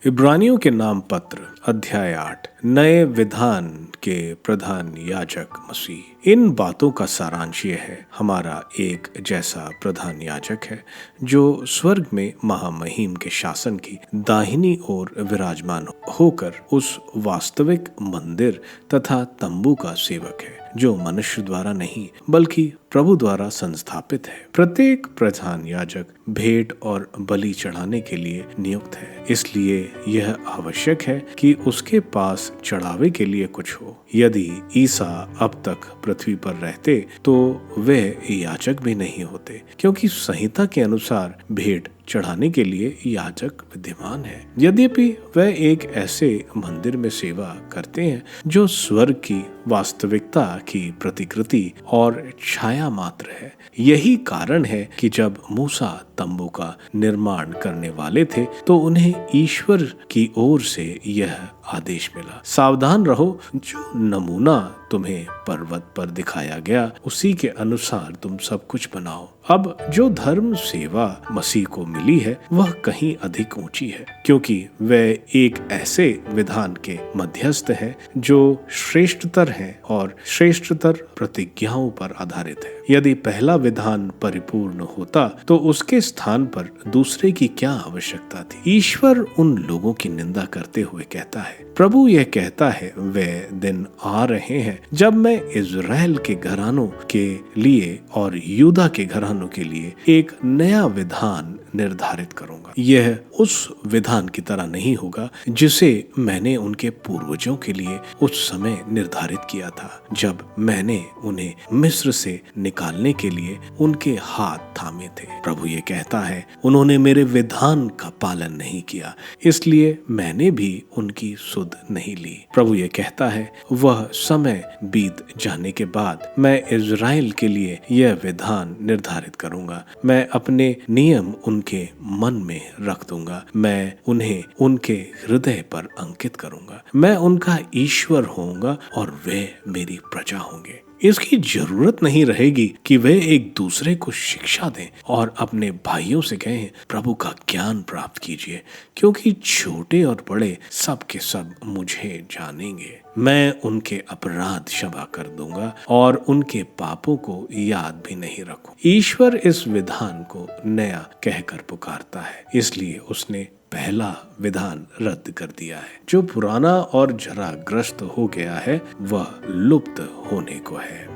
इब्रानियों के नाम पत्र अध्याय 8 नए विधान के प्रधान याजक मसीह। इन बातों का सारांश ये है, हमारा एक जैसा प्रधान याजक है जो स्वर्ग में महामहिम के शासन की दाहिनी ओर विराजमान होकर उस वास्तविक मंदिर तथा तंबू का सेवक है जो मनुष्य द्वारा नहीं बल्कि प्रभु द्वारा संस्थापित है। प्रत्येक प्रधान याजक भेंट और बलि चढ़ाने के लिए नियुक्त है, इसलिए यह आवश्यक है कि उसके पास चढ़ावे के लिए कुछ हो। यदि ईसा अब तक पृथ्वी पर रहते तो वे याजक भी नहीं होते, क्योंकि संहिता के अनुसार भेंट चढ़ाने के लिए याजक विद्यमान है। यद्यपि वह एक ऐसे मंदिर में सेवा करते हैं जो स्वर्ग की वास्तविकता की प्रतिकृति और छाया मात्र है। यही कारण है कि जब मूसा तंबू का निर्माण करने वाले थे तो उन्हें ईश्वर की ओर से यह आदेश मिला, सावधान रहो, जो नमूना तुम्हें पर्वत पर दिखाया गया उसी के अनुसार तुम सब कुछ बनाओ। अब जो धर्म सेवा मसीह को मिली है वह कहीं अधिक ऊंची है, क्योंकि वह एक ऐसे विधान के मध्यस्थ है जो श्रेष्ठतर है और श्रेष्ठतर प्रतिज्ञाओं पर आधारित है। यदि पहला विधान परिपूर्ण होता तो उसके स्थान पर दूसरे की क्या आवश्यकता थी। ईश्वर उन लोगों की निंदा करते हुए कहता है, प्रभु यह कहता है, वे दिन आ रहे हैं जब मैं इज़राइल के घरानों के लिए और यूदा के घरानों के लिए एक नया विधान निर्धारित करूंगा। यह उस विधान की तरह नहीं होगा जिसे मैंने उनके पूर्वजों के लिए उस समय निर्धारित किया था, जब मैंने उन्हें मिस्र से निकालने के लिए उनके हाथ थामे थे। प्रभु ये कहता है, उन्होंने मेरे विधान का पालन नहीं किया, इसलिए मैंने भी उनकी सुध नहीं ली। प्रभु ये कहता है, वह समय बीत जाने के बाद मैं इज़राइल के लिए यह विधान निर्धारित करूंगा। मैं अपने नियम उनके मन में रख दूंगा, मैं उन्हें उनके हृदय पर अंकित करूंगा। मैं उनका ईश्वर होऊंगा और वे मेरी प्रजा होंगे। इसकी जरूरत नहीं रहेगी कि वे एक दूसरे को शिक्षा दें और अपने भाइयों से कहें, प्रभु का ज्ञान प्राप्त कीजिए, क्योंकि छोटे और बड़े सब के सब मुझे जानेंगे। मैं उनके अपराध क्षमा कर दूंगा और उनके पापों को याद भी नहीं रखूं। ईश्वर इस विधान को नया कहकर पुकारता है, इसलिए उसने पहला विधान रद्द कर दिया है। जो पुराना और जराग्रस्त हो गया है वह लुप्त होने को है।